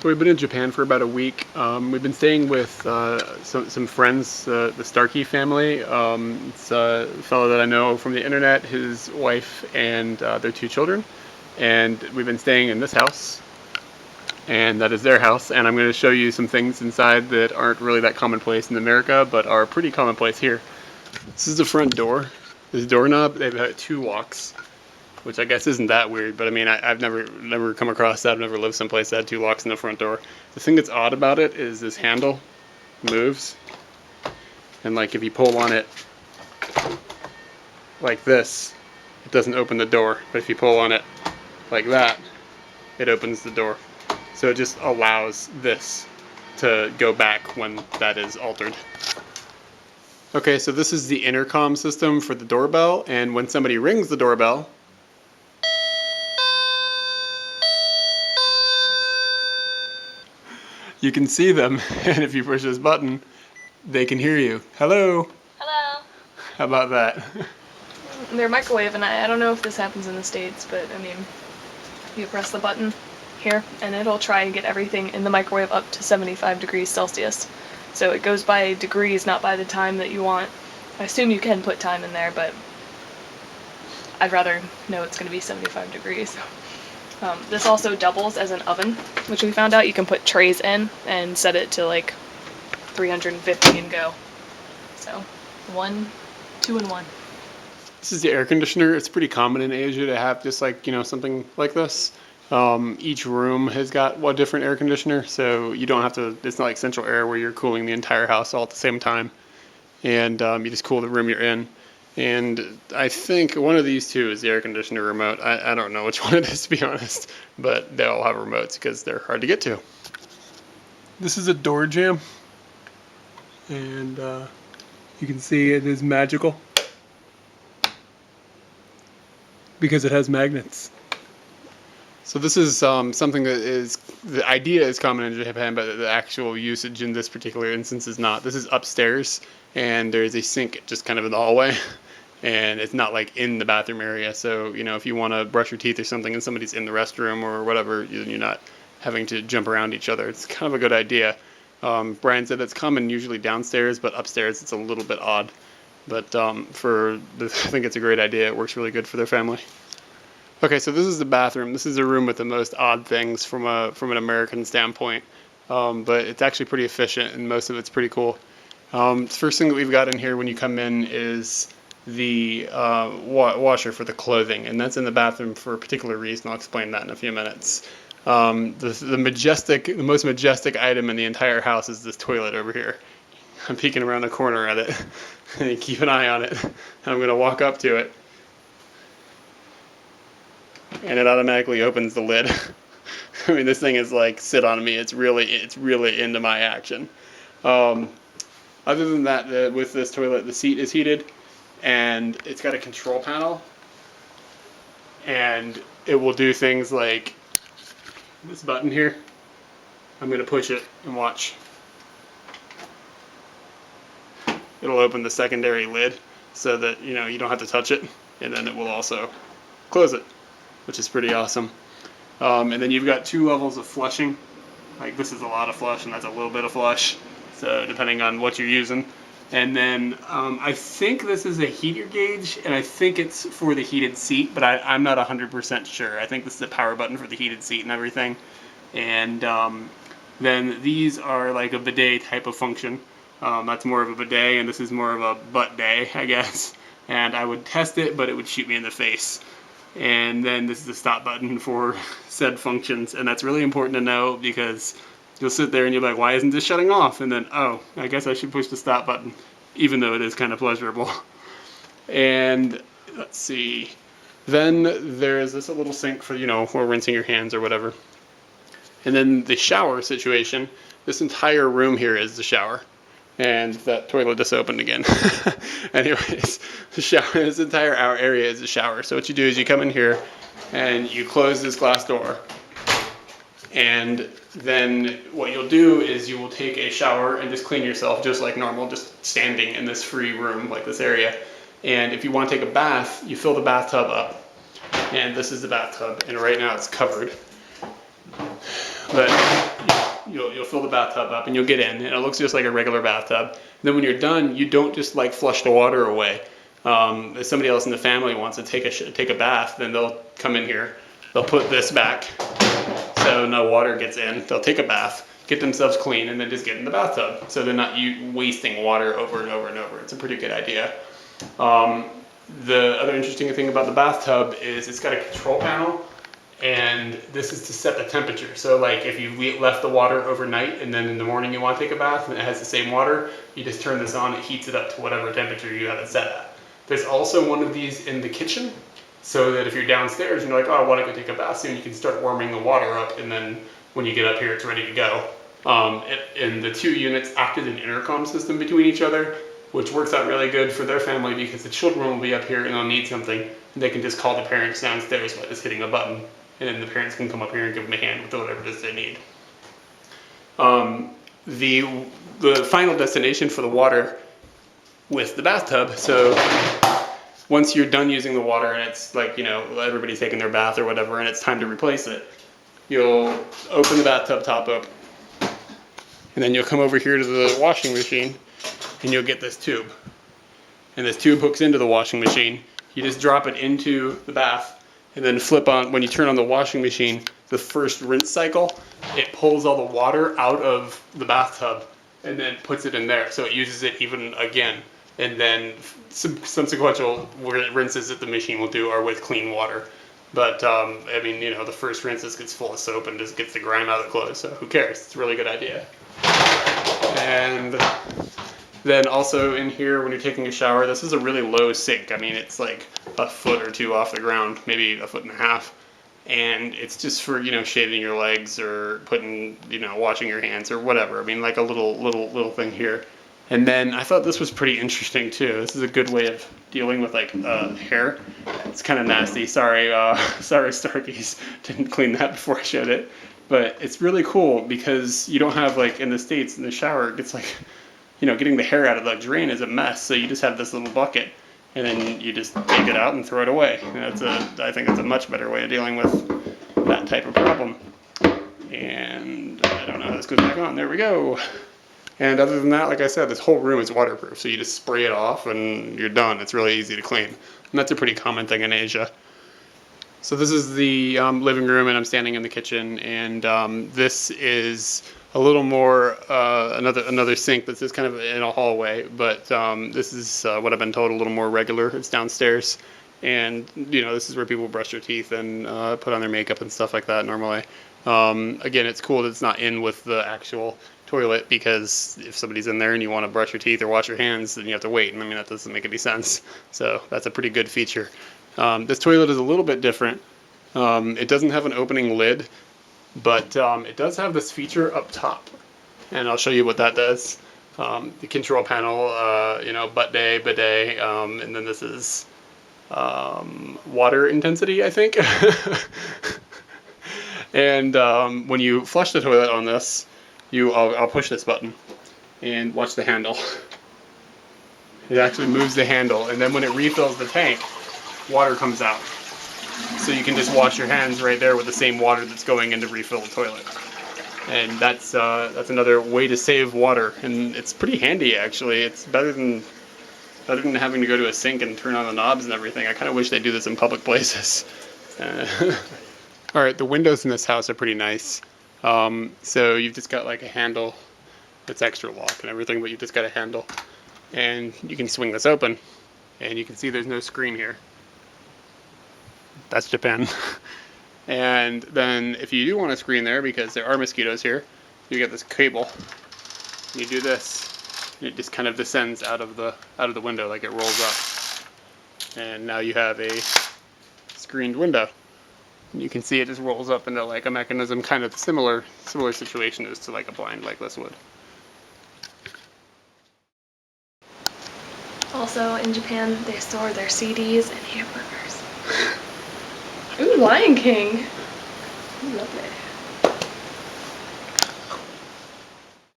So we've been in Japan for about a week. We've been staying with some friends, the Starkey family. It's a fellow that I know from the internet, his wife and their 2 children. And we've been staying in this house. And that is their house. And I'm going to show you some things inside that aren't really that commonplace in America, but are pretty commonplace here. This is the front door. This doorknob, they've got 2 locks, which I guess isn't that weird, but I mean, I've never come across that. I've never lived someplace that had 2 locks in the front door. The thing that's odd about it is this handle moves, and like if you pull on it like this, it doesn't open the door, but if you pull on it like that, it opens the door. So it just allows this to go back when that is altered. Okay, so this is the intercom system for the doorbell, and when somebody rings the doorbell, you can see them, and if you push this button, they can hear you. Hello? Hello. How about that? They're microwave, and I don't know if this happens in the States, but I mean, you press the button here, and it'll try and get everything in the microwave up to 75 degrees Celsius. So it goes by degrees, not by the time that you want. I assume you can put time in there, but I'd rather know it's going to be 75 degrees. This also doubles as an oven, which we found out you can put trays in and set it to like 350 and go. So 2 in 1. This is the air conditioner. It's pretty common in Asia to have just like, something like this. Each room has got one different air conditioner, so you don't have to, it's not like central air where you're cooling the entire house all at the same time. And you just cool the room you're in. And I think one of these 2 is the air conditioner remote. I don't know which one it is, to be honest, but they all have remotes because they're hard to get to. This is a door jamb, and you can see it is magical because it has magnets. So this is something that is, the idea is common in Japan, but the actual usage in this particular instance is not. This is upstairs, and there's a sink just kind of in the hallway, and it's not like in the bathroom area. So, if you want to brush your teeth or something and somebody's in the restroom or whatever, you're not having to jump around each other. It's kind of a good idea. Brian said it's common usually downstairs, but upstairs it's a little bit odd. But I think it's a great idea. It works really good for their family. Okay, so this is the bathroom. This is a room with the most odd things from an American standpoint, but it's actually pretty efficient, and most of it's pretty cool. The first thing that we've got in here when you come in is the washer for the clothing, and that's in the bathroom for a particular reason. I'll explain that in a few minutes. The most majestic item in the entire house is this toilet over here. I'm peeking around the corner at it, and keep an eye on it. I'm going to walk up to it, and it automatically opens the lid. I mean, this thing is like, sit on me. It's really into my action. Other than that, with this toilet, the seat is heated, and it's got a control panel, and it will do things like this button here. I'm going to push it and watch. It'll open the secondary lid so that you don't have to touch it, and then it will also close it, which is pretty awesome. And then you've got 2 levels of flushing. Like this is a lot of flush, and that's a little bit of flush. So depending on what you're using. And then I think this is a heater gauge, and I think it's for the heated seat, but I'm not 100% sure. I think this is the power button for the heated seat and everything. And then these are like a bidet type of function. That's more of a bidet, and this is more of a butt day, I guess. And I would test it, but it would shoot me in the face. And then this is the stop button for said functions, and that's really important to know because you'll sit there and you're like, why isn't this shutting off? And then, oh, I guess I should push the stop button, even though it is kind of pleasurable. And let's see. Then there's this little sink for, for rinsing your hands or whatever. And then the shower situation, this entire room here is the shower. And that toilet just opened again. Anyways, the shower, this entire area is a shower. So what you do is you come in here and you close this glass door. And then what you'll do is you will take a shower and just clean yourself just like normal, just standing in this free room like this area. And if you want to take a bath, you fill the bathtub up. And this is the bathtub, and right now it's covered. But you'll fill the bathtub up and you'll get in, and it looks just like a regular bathtub. And then when you're done, you don't just like flush the water away. If somebody else in the family wants to take a bath, then they'll come in here. They'll put this back so no water gets in. They'll take a bath, get themselves clean, and then just get in the bathtub. So they're not wasting water over and over and over. It's a pretty good idea. The other interesting thing about the bathtub is it's got a control panel, and this is to set the temperature. So like if you left the water overnight and then in the morning you want to take a bath and it has the same water, you just turn this on, it heats it up to whatever temperature you have it set at. There's also one of these in the kitchen, so that if you're downstairs and you're like, oh, I want to go take a bath soon, you can start warming the water up, and then when you get up here, it's ready to go. And the two units act as an intercom system between each other, which works out really good for their family because the children will be up here and they'll need something, and they can just call the parents downstairs by just hitting a button, and then the parents can come up here and give them a hand with whatever it is they need. The final destination for the water with the bathtub, so once you're done using the water and it's like, you know, everybody's taking their bath or whatever and it's time to replace it, you'll open the bathtub top up, and then you'll come over here to the washing machine and you'll get this tube. And this tube hooks into the washing machine. You just drop it into the bath and then flip on, when you turn on the washing machine, the first rinse cycle, it pulls all the water out of the bathtub and then puts it in there. So it uses it even again. And then some sequential rinses that the machine will do are with clean water. But, I mean, you know, the first rinse just gets full of soap and just gets the grime out of the clothes, so who cares? It's a really good idea. And then also in here, when you're taking a shower, this is a really low sink. I mean, it's like a foot or two off the ground, maybe a foot and a half. And it's just for, you know, shaving your legs or putting, you know, washing your hands or whatever. I mean, like a little thing here. And then I thought this was pretty interesting too. This is a good way of dealing with like hair. It's kind of nasty. Sorry, Starkeys, didn't clean that before I showed it. But it's really cool because you don't have, like in the States in the shower, it gets like, you know, getting the hair out of the drain is a mess. So you just have this little bucket and then you just take it out and throw it away. And I think that's a much better way of dealing with that type of problem. And I don't know how this goes back on. There we go. And other than that, like I said, this whole room is waterproof, so you just spray it off and you're done. It's really easy to clean. And that's a pretty common thing in Asia. So this is the living room, and I'm standing in the kitchen, and this is a little more, another sink that's just kind of in a hallway, but this is what I've been told, a little more regular. It's downstairs, and you know, this is where people brush their teeth and put on their makeup and stuff like that normally. Again, it's cool that it's not in with the actual toilet, because if somebody's in there and you want to brush your teeth or wash your hands, then you have to wait, and I mean, that doesn't make any sense. So that's a pretty good feature. This toilet is a little bit different. It doesn't have an opening lid, but it does have this feature up top, and I'll show you what that does. The control panel, you know, bidet, and then this is water intensity, I think. And when you flush the toilet on this, I'll push this button and watch the handle. It actually moves the handle, and then when it refills the tank, water comes out. So you can just wash your hands right there with the same water that's going in to refill the toilet. And that's another way to save water, and it's pretty handy actually. It's better than having to go to a sink and turn on the knobs and everything. I kind of wish they do this in public places. All right, the windows in this house are pretty nice. So you've just got like a handle that's extra lock and everything, but you've just got a handle, and you can swing this open, and you can see there's no screen here. That's Japan. And then if you do want a screen there, because there are mosquitoes here, you get this cable. You do this, and it just kind of descends out of the window, like it rolls up. And now you have a screened window. And you can see it just rolls up into like a mechanism, kind of similar situation as to like a blind like this would. Also in Japan, they store their CDs and hamburgers. Ooh, Lion King. Lovely.